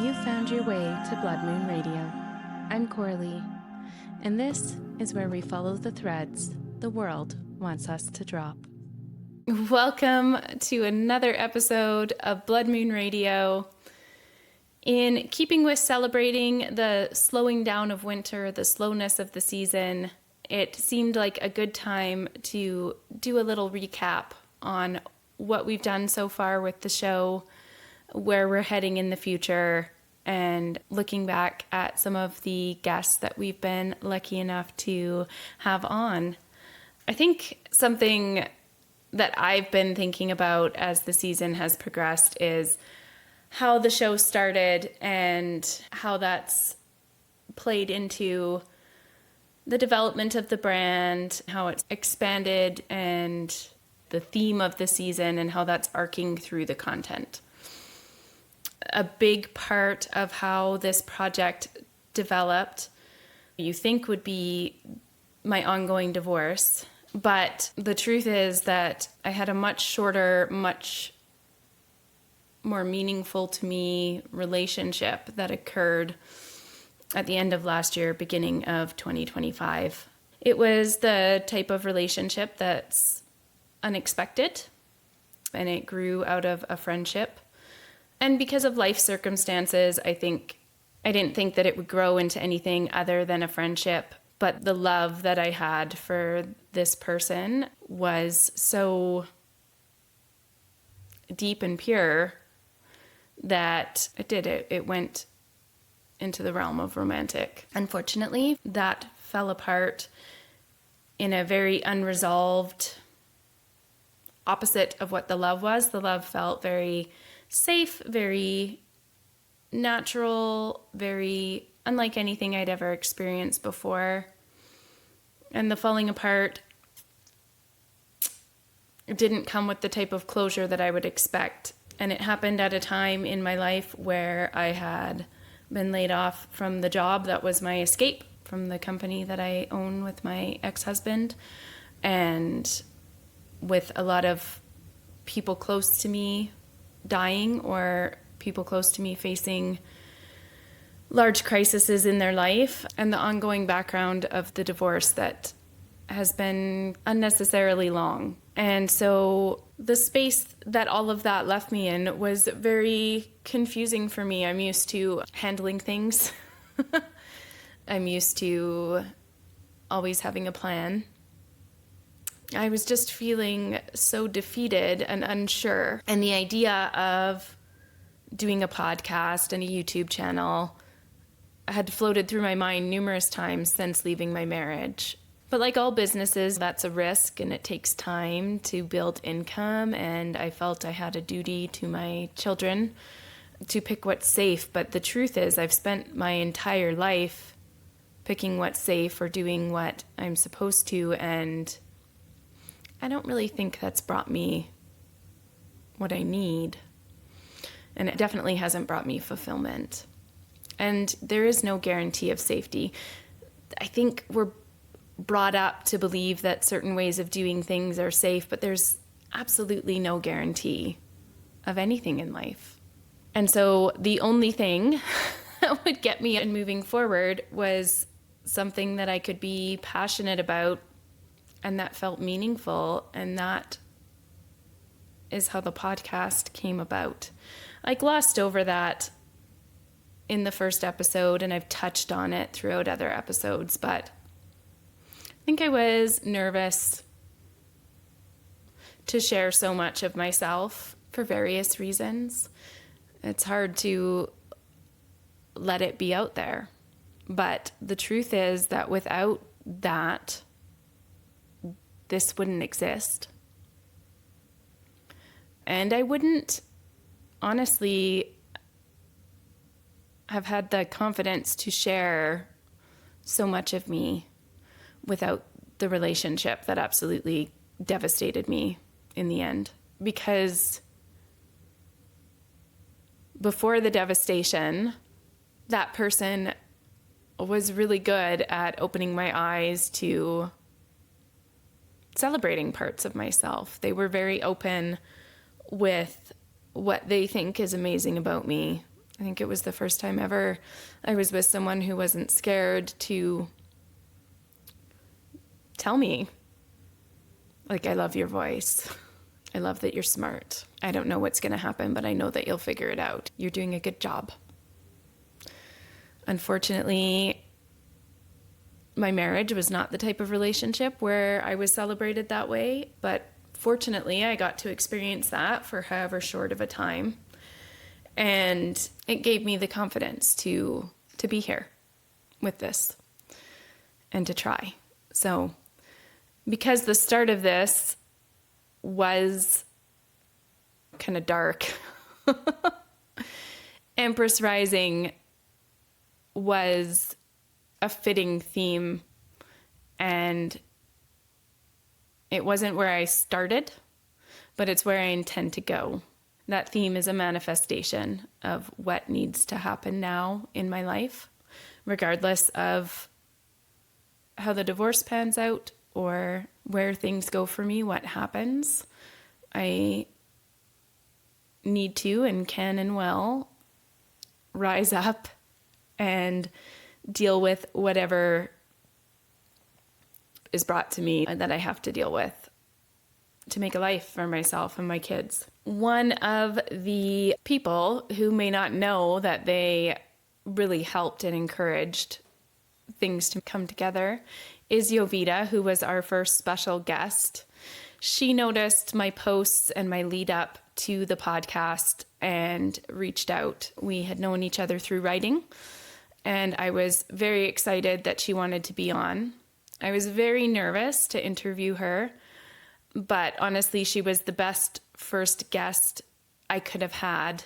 You found your way to Blood Moon Radio. I'm Coralie, and this is where we follow the threads the world wants us to drop. Welcome to another episode of Blood Moon Radio. In keeping with celebrating the slowing down of winter, the slowness of the season, it seemed like a good time to do a little recap on what we've done so far with the show, where we're heading in the future, and looking back at some of the guests that we've been lucky enough to have on. I think something that I've been thinking about as the season has progressed is how the show started and how that's played into the development of the brand, how it's expanded, and the theme of the season and how that's arcing through the content. A big part of how this project developed, you think would be my ongoing divorce. But the truth is that I had a much shorter, much more meaningful to me relationship that occurred at the end of last year, beginning of 2025. It was the type of relationship that's unexpected, and it grew out of a friendship. And because of life circumstances, I didn't think that it would grow into anything other than a friendship. But the love that I had for this person was so deep and pure that it went into the realm of romantic. Unfortunately, that fell apart in a very unresolved opposite of what the love was. The love felt very safe, very natural, very unlike anything I'd ever experienced before. And the falling apart didn't come with the type of closure that I would expect. And it happened at a time in my life where I had been laid off from the job that was my escape from the company that I own with my ex-husband, and with a lot of people close to me dying, or people close to me facing large crises in their life, and the ongoing background of the divorce that has been unnecessarily long. And so the space that all of that left me in was very confusing for me. I'm used to handling things. I'm used to always having a plan. I was just feeling so defeated and unsure. And the idea of doing a podcast and a YouTube channel had floated through my mind numerous times since leaving my marriage. But like all businesses, that's a risk, and it takes time to build income. And I felt I had a duty to my children to pick what's safe. But the truth is, I've spent my entire life picking what's safe or doing what I'm supposed to, and I don't really think that's brought me what I need. And it definitely hasn't brought me fulfillment. And there is no guarantee of safety. I think we're brought up to believe that certain ways of doing things are safe, but there's absolutely no guarantee of anything in life. And so the only thing that would get me moving forward was something that I could be passionate about and that felt meaningful, and that is how the podcast came about. I glossed over that in the first episode, and I've touched on it throughout other episodes, but I think I was nervous to share so much of myself for various reasons. It's hard to let it be out there. But the truth is that without that, this wouldn't exist. And I wouldn't honestly have had the confidence to share so much of me without the relationship that absolutely devastated me in the end. Because before the devastation, that person was really good at opening my eyes to celebrating parts of myself. They were very open with what they think is amazing about me. I think it was the first time ever I was with someone who wasn't scared to tell me, like, I love your voice. I love that you're smart. I don't know what's going to happen, but I know that you'll figure it out. You're doing a good job. Unfortunately, my marriage was not the type of relationship where I was celebrated that way, but fortunately, I got to experience that for however short of a time. And it gave me the confidence to be here with this and to try. So because the start of this was kind of dark, Empress Rising was a fitting theme, and it wasn't where I started, but it's where I intend to go. That theme is a manifestation of what needs to happen now in my life, regardless of how the divorce pans out or where things go for me, what happens. I need to and can and will rise up and deal with whatever is brought to me that I have to deal with to make a life for myself and my kids. One of the people who may not know that they really helped and encouraged things to come together is Jovita, who was our first special guest. She noticed my posts and my lead up to the podcast and reached out. We had known each other through writing, and I was very excited that she wanted to be on. I was very nervous to interview her, but honestly, she was the best first guest I could have had.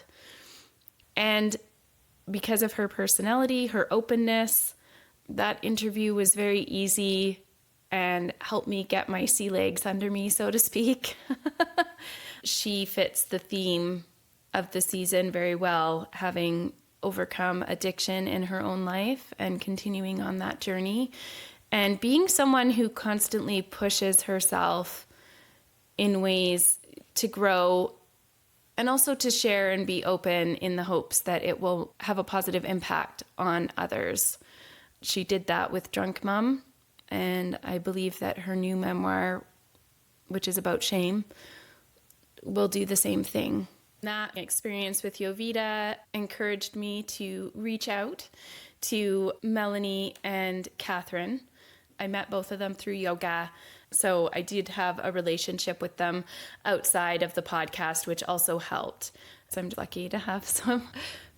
And because of her personality, her openness, that interview was very easy and helped me get my sea legs under me, so to speak. She fits the theme of the season very well, having overcome addiction in her own life and continuing on that journey, and being someone who constantly pushes herself in ways to grow and also to share and be open in the hopes that it will have a positive impact on others. She did that with Drunk Mom, and I believe that her new memoir, which is about shame, will do the same thing. That experience with Jovita encouraged me to reach out to Melanie and Catherine. I met both of them through yoga, so I did have a relationship with them outside of the podcast, which also helped. So I'm lucky to have some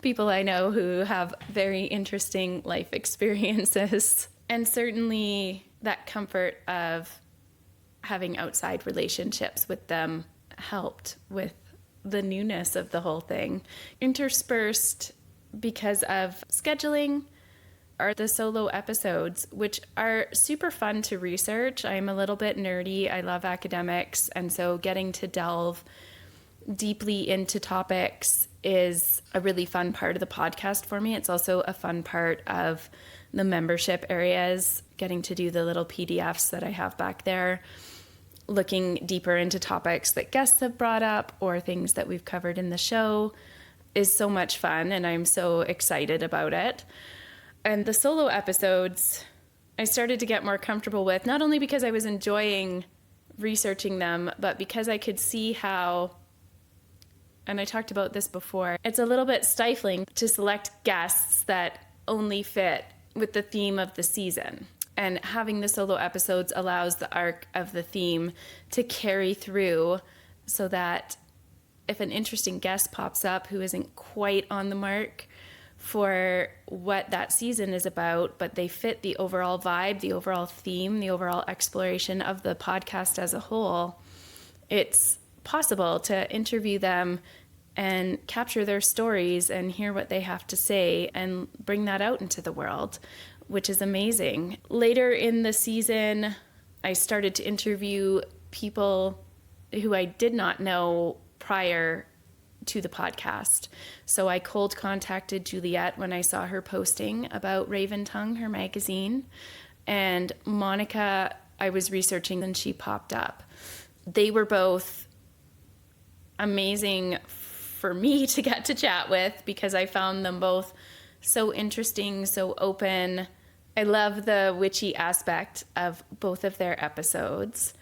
people I know who have very interesting life experiences. And certainly that comfort of having outside relationships with them helped with the newness of the whole thing. Interspersed because of scheduling are the solo episodes, which are super fun to research. I'm a little bit nerdy. I love academics, and so getting to delve deeply into topics is a really fun part of the podcast for me. It's also a fun part of the membership areas, getting to do the little PDFs that I have back there, looking deeper into topics that guests have brought up or things that we've covered in the show is so much fun, and I'm so excited about it. And the solo episodes, I started to get more comfortable with, not only because I was enjoying researching them, but because I could see how, and I talked about this before, it's a little bit stifling to select guests that only fit with the theme of the season. And having the solo episodes allows the arc of the theme to carry through so that if an interesting guest pops up who isn't quite on the mark for what that season is about, but they fit the overall vibe, the overall theme, the overall exploration of the podcast as a whole, it's possible to interview them and capture their stories and hear what they have to say and bring that out into the world, which is amazing. Later in the season, I started to interview people who I did not know prior to the podcast. So I cold contacted Juliet when I saw her posting about Raven Tongue, her magazine, and Monica, I was researching and she popped up. They were both amazing for me to get to chat with because I found them both so interesting, so open. I love the witchy aspect of both of their episodes.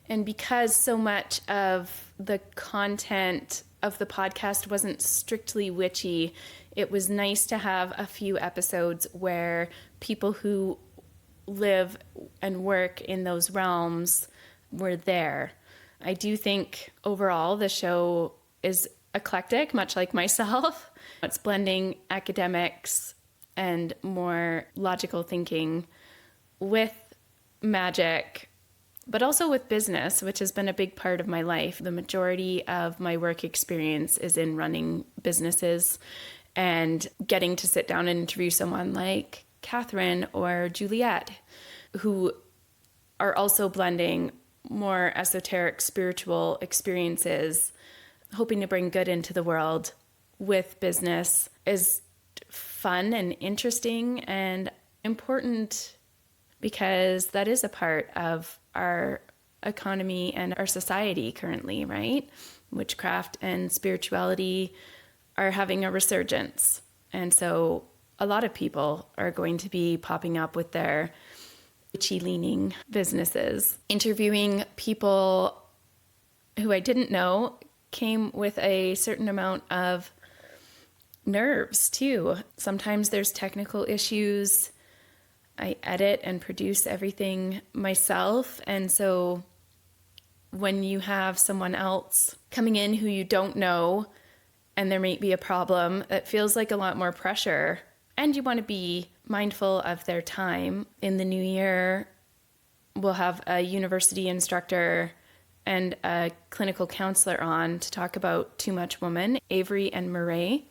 And because so much of the content of the podcast wasn't strictly witchy, it was nice to have a few episodes where people who live and work in those realms were there. I do think overall the show is eclectic, much like myself. It's blending academics and more logical thinking with magic, but also with business, which has been a big part of my life. The majority of my work experience is in running businesses, and getting to sit down and interview someone like Catherine or Juliet, who are also blending more esoteric spiritual experiences, hoping to bring good into the world with business, is fun and interesting and important, because that is a part of our economy and our society currently, right? Witchcraft and spirituality are having a resurgence. And so a lot of people are going to be popping up with their witchy-leaning businesses. Interviewing people who I didn't know came with a certain amount of nerves too. Sometimes there's technical issues. I edit and produce everything myself. And so when you have someone else coming in who you don't know and there may be a problem, it feels like a lot more pressure. And you want to be mindful of their time. In the new year, we'll have a university instructor and a clinical counselor on to talk about Too Much Woman, Avery and Murray.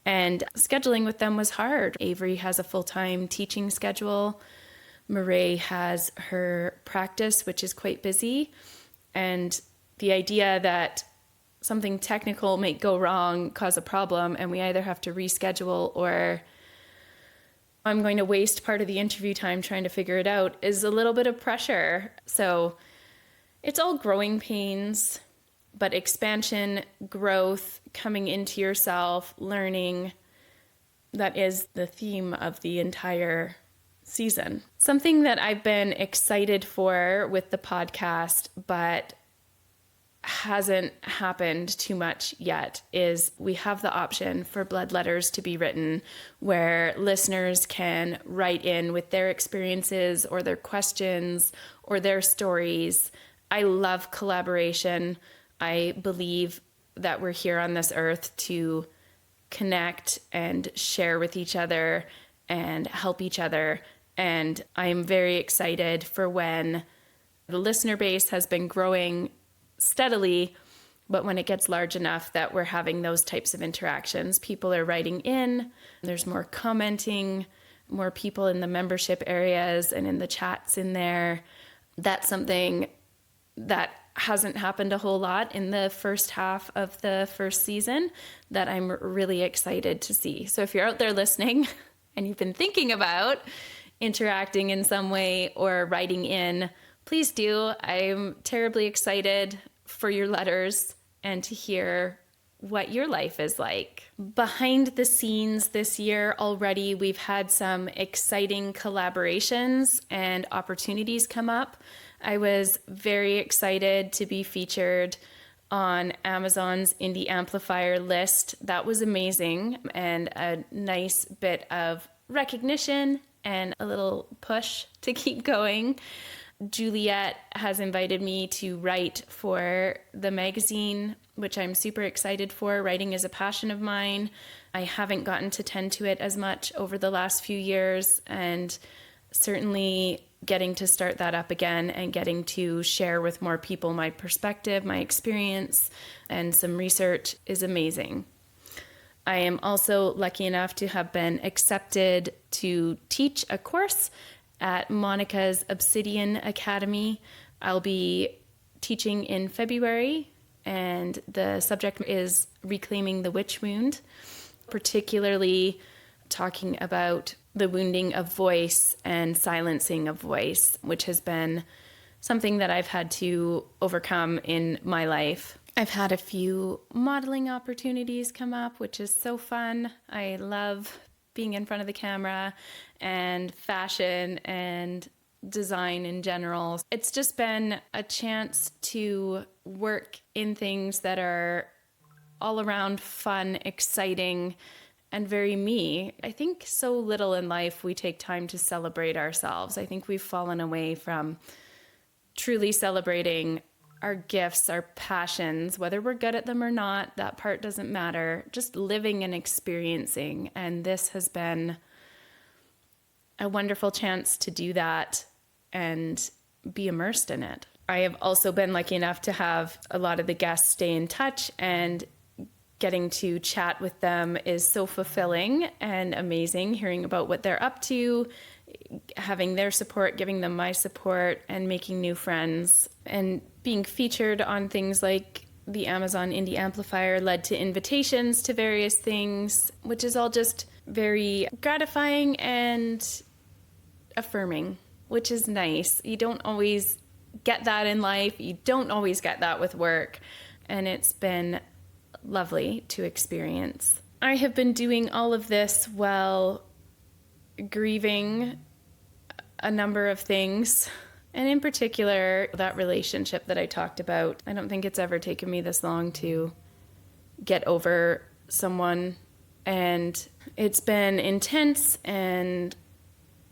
And scheduling with them was hard. Avery has a full-time teaching schedule. Murray has her practice, which is quite busy. And the idea that something technical may go wrong, cause a problem, and we either have to reschedule or I'm going to waste part of the interview time trying to figure it out is a little bit of pressure. So it's all growing pains, but expansion, growth, coming into yourself, learning, that is the theme of the entire season. Something that I've been excited for with the podcast, but hasn't happened too much yet, is we have the option for blood letters to be written where listeners can write in with their experiences or their questions or their stories. I love collaboration. I believe that we're here on this earth to connect and share with each other and help each other. And I'm very excited for when the listener base has been growing steadily, but when it gets large enough that we're having those types of interactions, people are writing in, there's more commenting, more people in the membership areas and in the chats in there. That's something that hasn't happened a whole lot in the first half of the first season that I'm really excited to see. So if you're out there listening and you've been thinking about interacting in some way or writing in, please do. I'm terribly excited for your letters and to hear what your life is like. Behind the scenes this year already, we've had some exciting collaborations and opportunities come up. I was very excited to be featured on Amazon's Indie Amplifier list. That was amazing and a nice bit of recognition and a little push to keep going. Juliet has invited me to write for the magazine, which I'm super excited for. Writing is a passion of mine. I haven't gotten to tend to it as much over the last few years, and certainly getting to start that up again and getting to share with more people my perspective, my experience, and some research is amazing. I am also lucky enough to have been accepted to teach a course at Monica's Obsidian Academy. I'll be teaching in February, and the subject is Reclaiming the Witch Wound, particularly talking about the wounding of voice and silencing of voice, which has been something that I've had to overcome in my life. I've had a few modeling opportunities come up, which is so fun. I love being in front of the camera and fashion and design in general. It's just been a chance to work in things that are all around fun, exciting, and very me. I think so little in life we take time to celebrate ourselves. I think we've fallen away from truly celebrating our gifts, our passions, whether we're good at them or not, that part doesn't matter. Just living and experiencing. And this has been a wonderful chance to do that and be immersed in it. I have also been lucky enough to have a lot of the guests stay in touch, and getting to chat with them is so fulfilling and amazing, hearing about what they're up to, having their support, giving them my support, and making new friends. And being featured on things like the Amazon Indie Amplifier led to invitations to various things, which is all just very gratifying and affirming, which is nice. You don't always get that in life. You don't always get that with work. And it's been lovely to experience. I have been doing all of this while grieving a number of things, and in particular, that relationship that I talked about. I don't think it's ever taken me this long to get over someone, and it's been intense and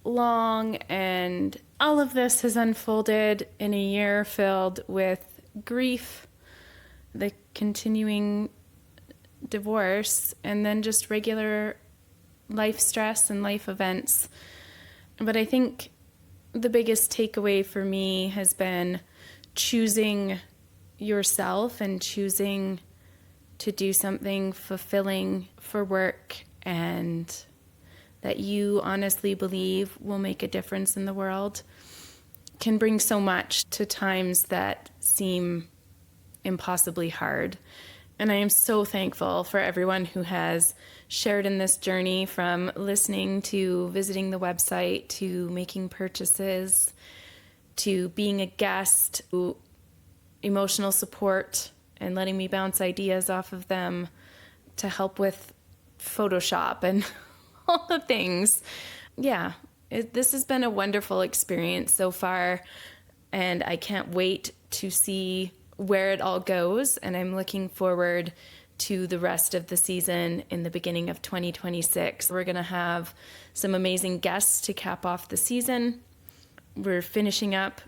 long, and all of this has unfolded in a year filled with grief, the continuing divorce, and then just regular life stress and life events. But I think the biggest takeaway for me has been choosing yourself and choosing to do something fulfilling for work, and that you honestly believe will make a difference in the world can bring so much to times that seem impossibly hard. And I am so thankful for everyone who has shared in this journey, from listening to visiting the website to making purchases to being a guest, to emotional support and letting me bounce ideas off of them, to help with Photoshop and all the things. Yeah, this has been a wonderful experience so far, and I can't wait to see where it all goes, and I'm looking forward to the rest of the season in the beginning of 2026. We're going to have some amazing guests to cap off the season. We're finishing up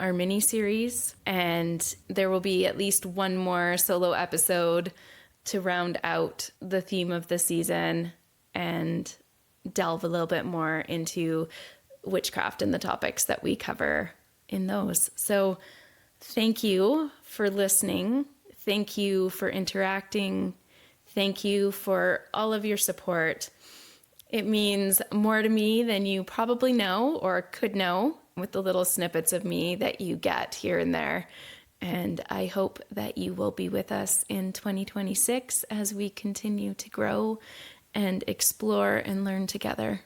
our mini-series, and there will be at least one more solo episode to round out the theme of the season and delve a little bit more into witchcraft and the topics that we cover in those. So thank you for listening. Thank you for interacting. Thank you for all of your support. It means more to me than you probably know or could know with the little snippets of me that you get here and there. And I hope that you will be with us in 2026 as we continue to grow and explore and learn together.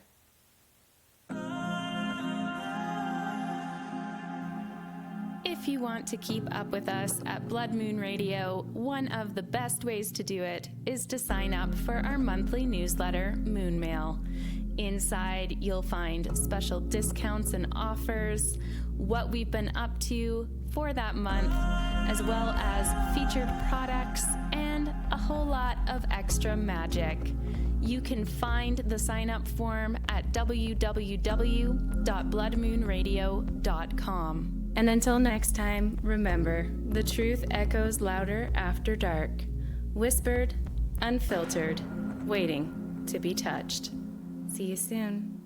If you want to keep up with us at Blood Moon Radio, one of the best ways to do it is to sign up for our monthly newsletter, Moon Mail. Inside, you'll find special discounts and offers, what we've been up to for that month, as well as featured products and a whole lot of extra magic. You can find the sign-up form at www.bloodmoonradio.com. And until next time, remember, the truth echoes louder after dark, whispered, unfiltered, waiting to be touched. See you soon.